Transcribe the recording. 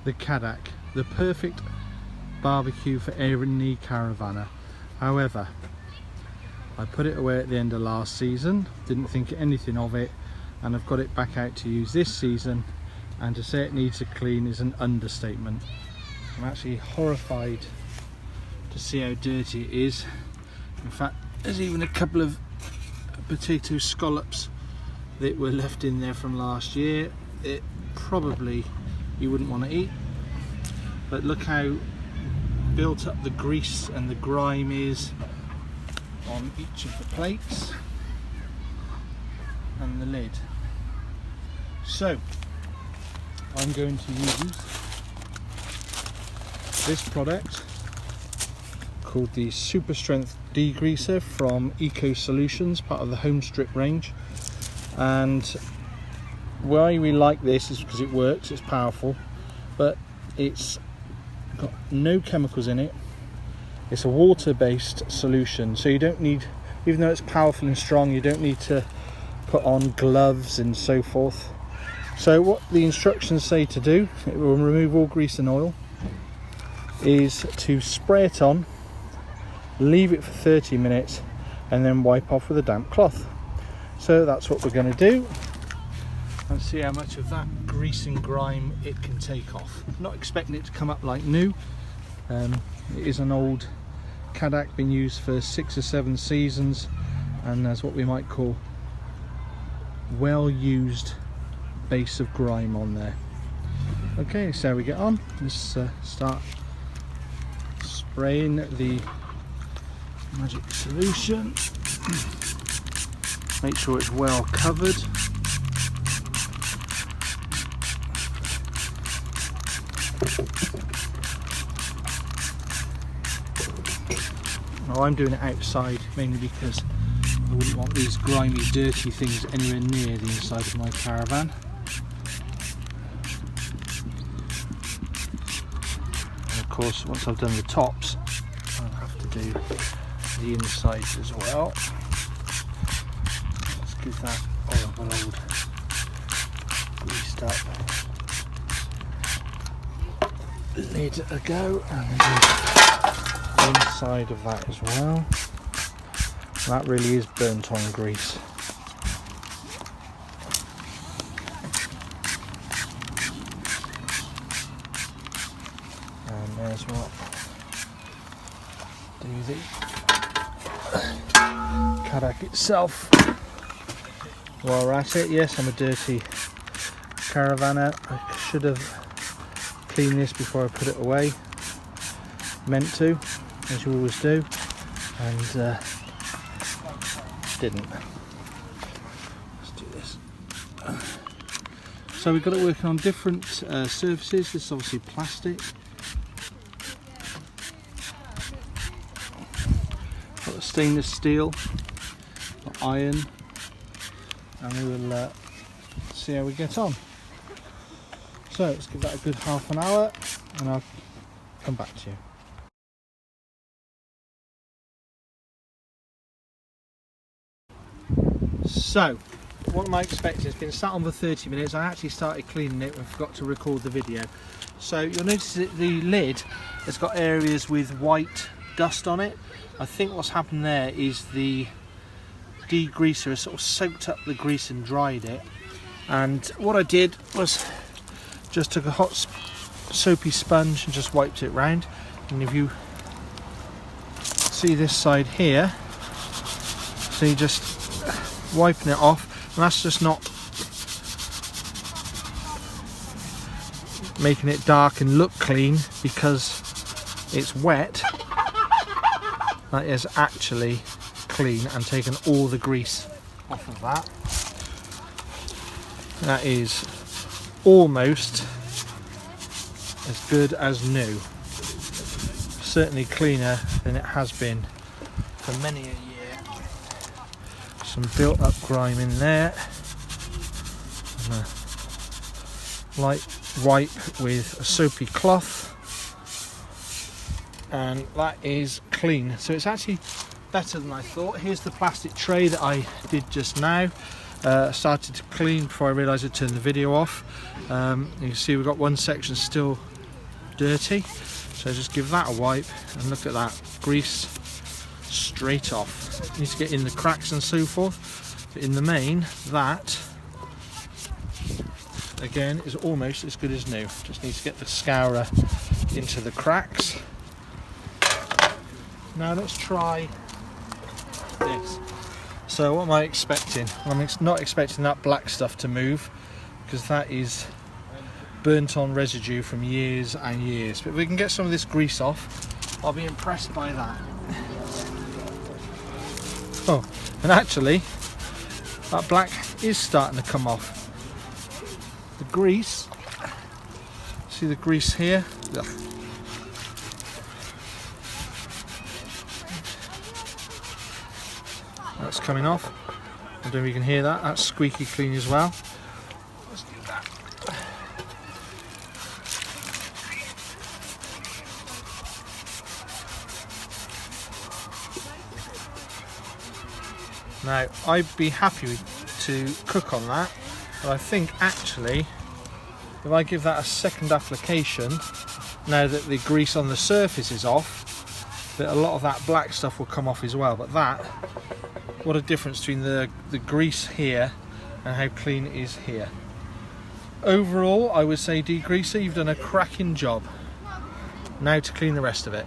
the Cadac, the perfect barbecue for any caravanner. However, I put it away at the end of last season, didn't think anything of it, and I've got it back out to use this season, and to say it needs a clean is an understatement. I'm actually horrified to see how dirty it is. In fact, there's even a couple of potato scallops that were left in there from last year. It probably you wouldn't want to eat, but look how built up the grease and the grime is on each of the plates and the lid. So I'm going to use this product called the Super Strength Degreaser from Eco Solutions, part of the Home Strip range. And why we like this is because it works, it's powerful, but it's got no chemicals in it. It's a water-based solution, so you don't need, even though it's powerful and strong, you don't need to put on gloves and so forth. So what the instructions say to do, it will remove all grease and oil, is to spray it on, leave it for 30 minutes and then wipe off with a damp cloth. So that's what we're going to do, and see how much of that grease and grime it can take off. I'm not expecting it to come up like new. It is an old Cadac, been used for 6 or 7 seasons, and there's what we might call well used base of grime on there. Okay, so we get on. Let's start spraying the magic solution. Make sure it's well covered. Now I'm doing it outside mainly because I wouldn't want these grimy, dirty things anywhere near the inside of my caravan. And of course, once I've done the tops, I'll have to do the insides as well. Let's give that horrible old greased up lid a go, and then do the inside of that as well. That really is burnt on grease. And there's what do the Cadac itself. While we're at it, yes, I'm a dirty caravanner. I should have cleaned this before I put it away. Meant to, as you always do, and didn't. Let's do this. So we've got it working on different surfaces. This is obviously plastic. Got the stainless steel, got iron, and we will see how we get on. So let's give that a good half an hour, and I'll come back to you. So, what am I expecting? It's been sat on for 30 minutes. I actually started cleaning it and forgot to record the video. So you'll notice that the lid has got areas with white dust on it. I think what's happened there is the degreaser has sort of soaked up the grease and dried it. And what I did was just took a hot soapy sponge and just wiped it round. And if you see this side here, so you just wiping it off, and that's just not making it dark and look clean because it's wet. That is actually clean and taken all the grease off of that. That is almost as good as new. Certainly cleaner than it has been for many a year. Some built up grime in there, and a light wipe with a soapy cloth, and that is clean. So it's actually better than I thought. Here's the plastic tray that I did just now. Started to clean before I realised I'd turned the video off. You can see we've got one section still dirty. So just give that a wipe and look at that, grease straight off. You need to get in the cracks and so forth, but in the main, that again is almost as good as new. Just need to get the scourer into the cracks. Now let's try this. So what am I expecting? I'm not expecting that black stuff to move, because that is burnt on residue from years and years. But if we can get some of this grease off, I'll be impressed by that. Oh, and actually that black is starting to come off. The grease, see the grease here? Ugh. That's coming off. I don't know if you can hear that. That's squeaky clean as well. Let's do that. Now, I'd be happy to cook on that, but I think actually if I give that a second application, now that the grease on the surface is off, that a lot of that black stuff will come off as well. But that, what a difference between the grease here and how clean it is here. Overall, I would say Degreaser, you've done a cracking job. Now to clean the rest of it.